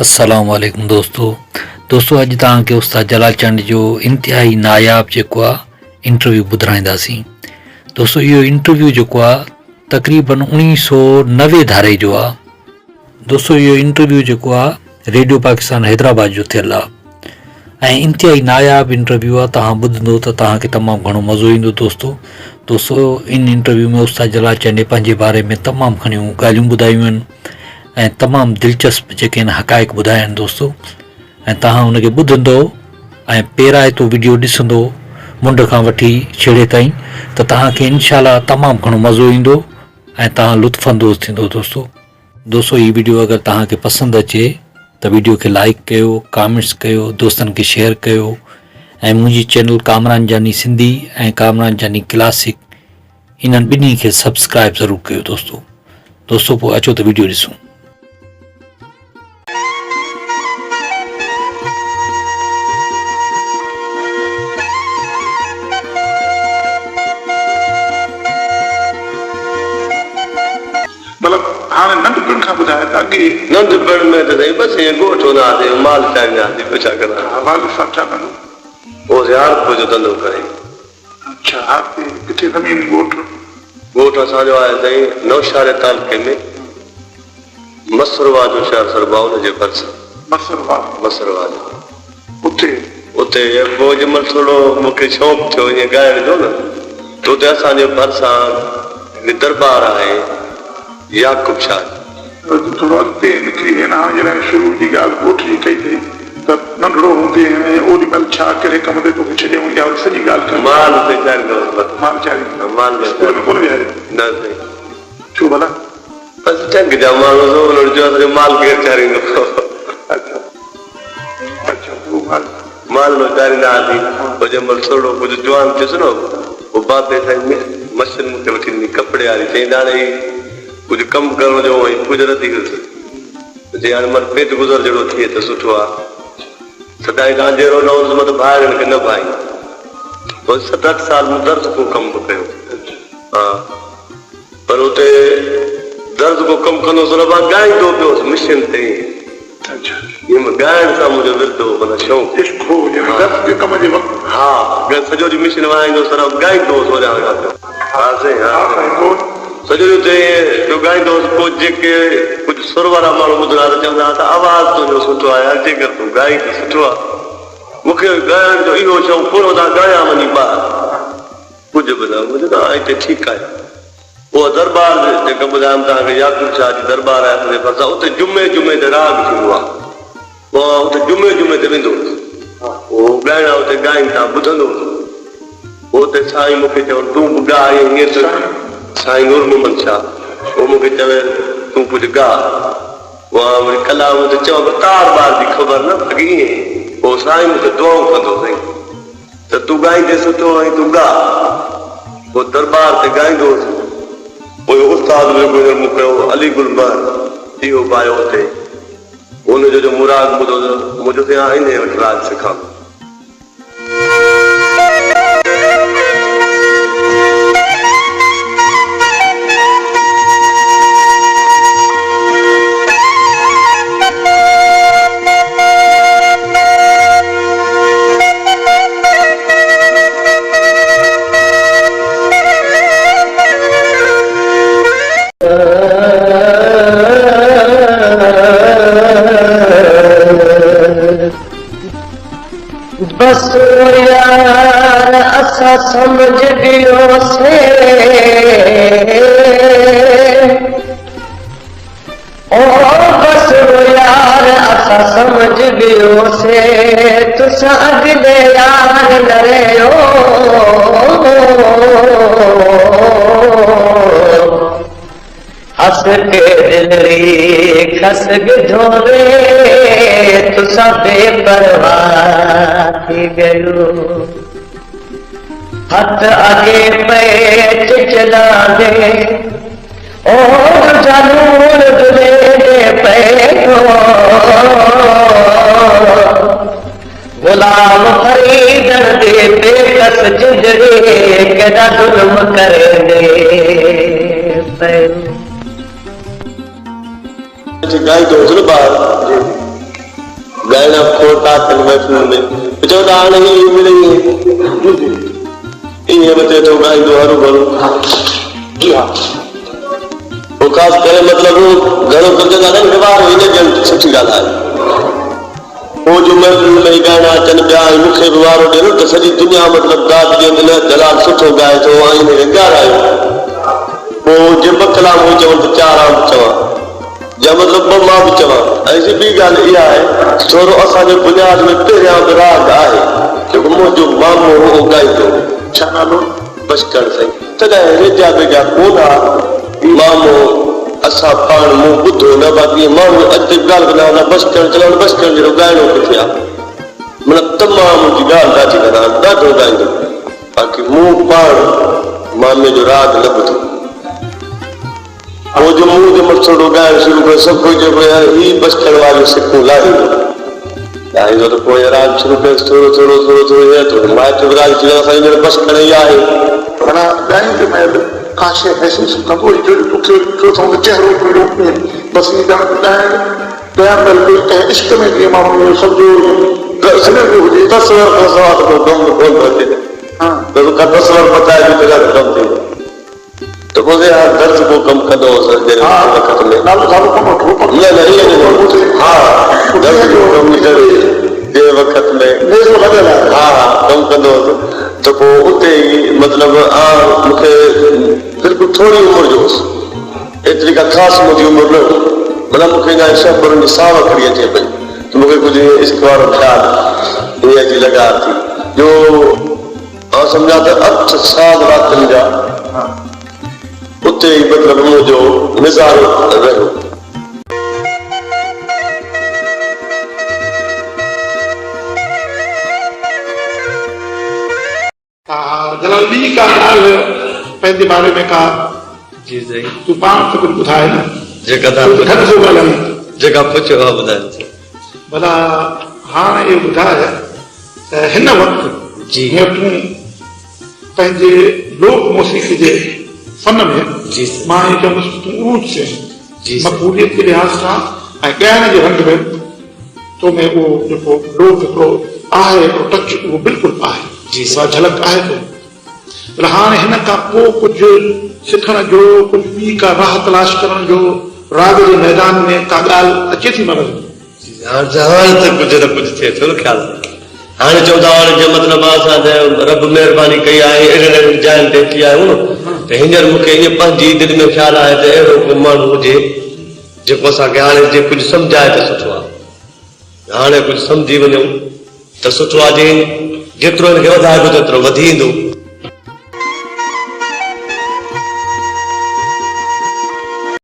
अस्सलाम वालेकुम दोस्तों अॼु तव्हांखे उस्ताद जलाल चंद जो इंतिहाई नायाब जेको आहे इंटरव्यू ॿुधाईंदासीं। दोस्तों इहो इंटरव्यू जेको आहे तक़रीबन 1990 धारे जो आहे। दोस्तों इहो इंटरव्यू जेको आहे रेडियो पाकिस्तान हैदराबाद जो थियल आहे ऐं इंतिहाई नायाब इंटरव्यू आहे। तव्हां ॿुधंदो त तव्हांखे तमामु घणो मज़ो ईंदो। दोस्तों इन इंटरव्यू में उस्ताद जलाल चंद पंहिंजे बारे में तमामु घणियूं ॻाल्हियूं ॿुधायूं आहिनि ऐं तमामु दिलचस्प जेके आहिनि हक़ाइक़ ॿुधाया आहिनि दोस्तों। ऐं तव्हां हुनखे ॿुधंदो ऐं पहिरां वीडियो ॾिसंदो मुंड खां वठी छेड़े ताईं त तव्हांखे इनशाला तमामु घणो मज़ो ईंदो ऐं तव्हां लुत्फ़अंदोज़ थींदो। दोस्तों हीअ वीडियो अगरि तव्हांखे पसंदि अचे त वीडियो खे लाइक कयो, कमेंट्स कयो, दोस्तनि खे शेयर कयो ऐं मुंहिंजी चैनल कामरान जानी सिंधी ऐं कामरान जानी क्लासिक इन्हनि ॿिन्ही खे सब्सक्राइब ज़रूरु कयो दोस्तों पोइ अचो त वीडियो ॾिसूं। हाँ नंढपण खां ॿुधाए ताकि नंढपण में तो नहीं बस ये गोठ होना आते माल चाहिए आते कुछ करा वाल साहब छा कंदो वो यार को जो धंधो करे। अच्छा आपके किथे ज़मीन गोठ असांजो आहे साईं नौशारे तालुके में मसरवा जो शहर सरबाउन जे भरिस मसरवा उते उते पोइ जंहिंमहिल थोरो मूंखे शौक़ु थियो ईअं ॻाइण जो न त उते असांजे भरिसां हिकिड़ी दरबार आहे याकूब शाह थोरो अॻिते निकिरी वेंदा। हाणे जॾहिं शुरू जी ॻाल्हि ॻोठ जी कई अथई त नंढड़ो हूंदे ऐं ओॾी महिल छा कहिड़े कम ते तोखे छॾियऊं या सॼी ॻाल्हि कर। माल ते चाहींदो माल चाहींदो माल में कोन वियारे न साईं छो भला बसि चंग जा माण्हू हुननि जो असांजो माल केरु चाहींदो। अच्छा अच्छा उहो माल में चाहींदा हुआसीं पोइ जंहिंमहिल थोरो कुझु जवान थियुसि न पोइ बाबे साईं मशीन मूंखे वठी ॾिनी कपिड़े वारी चई हाणे कुछ कम करण जो गुजरत थी जे हाणे मन पेट गुज़र जहिड़ो थिए त सुठो आहे। सदाई तव्हां जहिड़ो न हूंदुसि मतिलबु भाइरनि खे न भाई पोइ 7-8 साल मूं दर्द को कम कयो। हा पर उते दर्द को कम कंदोसि न मां ॻाईंदो पियोसि मिशन ते। ॻाइण सां मुंहिंजो विरदो माना शौक़ु। हा सॼो ॾींहुं मिशन वाईंदोसि ॻाईंदो हुउसि वॼाइण खां पियो। हा साईं हा सॼो ॾींहुं जो ॻाईंदोसि पोइ जेके कुझु सुर वारा माण्हू ॿुधंदा त चवंदा त आवाज़ तुंहिंजो सुठो आहे यार जेकर तूं ॻाई त सुठो आहे। मूंखे ॻाइण जो इहो शौक़ु पूरो था ॻायां वञी ॿार कुझु बि न मुंहिंजो न हिते ठीकु आहे। उहा दरबार जेका ॿुधायमि तव्हांखे याकूब शाह जी दरबार आहे असांजे भरिसां उते जुमे ते राग थींदो आहे। पोइ उते जुमे ते वेंदो उहो ॻाइणा उते ॻाइनि था ॿुधंदो पोइ उते साईं मूंखे चयो तूं बि ॻाए हीअं साईं नूर मोहम्मद शाह वो मूंखे चवे तूं कुझु गा वहाँ वरी कला मूंखे चओ तार बार जी ख़बर न पई ईअं पोइ साईं मूंखे दुआऊं कंदो साईं त तूं ॻाईंदे सुठो ऐं तूं गा। पोइ दरबार ते ॻाईंदोसि पोइ उस्ताद मूंखे अली गुलमर इहो पायो हुते हुनजो जो मुराद ॿुधो त मुंहिंजो त इन वटि राज सिखां। बस यार असा समझ गयो से ओ बस यार असा समझ गयो से तुसा अगले यार न रहो हस के दिलरी खस गिधोरे तुसा बेपरवाह थी गयो हथ आगे पेट चला दे ओ जानूर दुले दे पैठो गुलाम फरीद दे बेकस जिंदगी केड़ा जुल्म करे दे गाई तो ज़ुल्म गाना खोटा तन महफिल में चौदा हाणे ही मिलेंगे इहे बचे तो गाईंदो हरू भरू वो खास करे मतलब घणो कंदे ना व्यवहार इन जन सुठी ॻाल्हि आहे वो जो महफिल में गाना अचनि पिया मूंखे बि वारो ॾिनो त सॼी दुनिया मतलब दाद जे दिल दलाल सुठो ॻाए थो ऐं हिन खे ॻाल्हायो पोइ जे ॿ कलाक हो चवनि त 4 आम चवां या मतलब 2 मां बि चवां ऐसी ॿी ॻाल्हि इहा आहे थोरो असांजे बुनियाद में पहिरियां बि राग आहे जेको मुंहिंजो मामो हो ॻाईंदो छा नालो बचकण साईं तॾहिं रेजा बेजा कोन आहे मामो असां पाण मूं ॿुधो न बाक़ी माण्हू अॼु ॻाल्हि कंदा हुआ बचकण चवनि बचकण जहिड़ो ॻाइणो किथे आहे माना तमामु मुंहिंजी ॻाल्हि ॾाढी कंदा ॾाढो ॻाईंदो बाक़ी मूं पाण मामे जो राग न ॿुधो वो जो मुंह जे मथोड़ो ॻाइणु शुरू कयो सभु कोई चयो ही बचकण वारियूं सिकूं लाहींदो त पोइ राग शुरू कयोसि थोरो थोरो थोरो थोरो हीअं थोरो माइट बि राग थी वियो असां हींअर बचकण ई आहे माना ॻाईंदे महिल का शइ महसूसु कंदो जो तोखे ॾिठो अथऊं त चहिरो कहिड़ो बसि हीअ ॻाइण महिल कंहिं इश्क में जीअं माण्हू सम्झो हुजे तस्वर खां सवाइ त कमु कोन थो अचे तस्वर पचाए बि कम थींदो तो बोले यार दर्द को कम कर दो सर देर वक्त में नालो सालो कम वठो ये नहीं हाँ दर्द को कम कर देर वक्त में हाँ कम कर दो तो वो उते ही मतलब मुझे बिल्कुल थोड़ी उम्र जो एतरी का खास मुझी उम्र न मतलब मुझे ना ऐसा पर निसाव करिए थे भाई तो मुझे कुछ इस बार ख्याल ये जी लगा थी जो समझा था 8 साल रात जा उते ही मतलब मुझो मिजाज रहो जलाली का ॻाल्हि पंहिंजे बारे में का जी सही तूं पाण त कुझु ॿुधाए न जेका जेका पुछो आहे ॿुधायो भला हाणे इहो ॿुधाए त हिन वक़्तु जी तूं पंहिंजे लोक मौसीक़ी जे फन में मां इहो चवंदुसि तूं ऊच मक़बूलियत जे लिहाज़ सां ऐं ॻाइण जे रंग में तो में उहो जेको लोक हिकिड़ो आहे टच उहो बिल्कुलु आहे उहा झलक आहे तो पर हाणे हिन खां पोइ कुझु सिखण जो कुझु ॿी का राह तलाश करण जो राग जे मैदान में का ॻाल्हि अचे थी मगज़ हाणे त कुझु न कुझु थिए थो न ख़्याल हाणे चवंदा हाणे जो मतिलबु असां रब महिरबानी कई आहे अहिड़े जाइनि ते थी आहियूं न त हींअर मूंखे ईअं पंहिंजी दिलि में ख़्यालु आहे त अहिड़ो को माण्हू हुजे जेको असांखे हाणे जे कुझु सम्झाए त सुठो आहे हाणे कुझु सम्झी वञूं त सुठो आहे जेतिरो हिनखे वधाइबो तेतिरो वधी ईंदो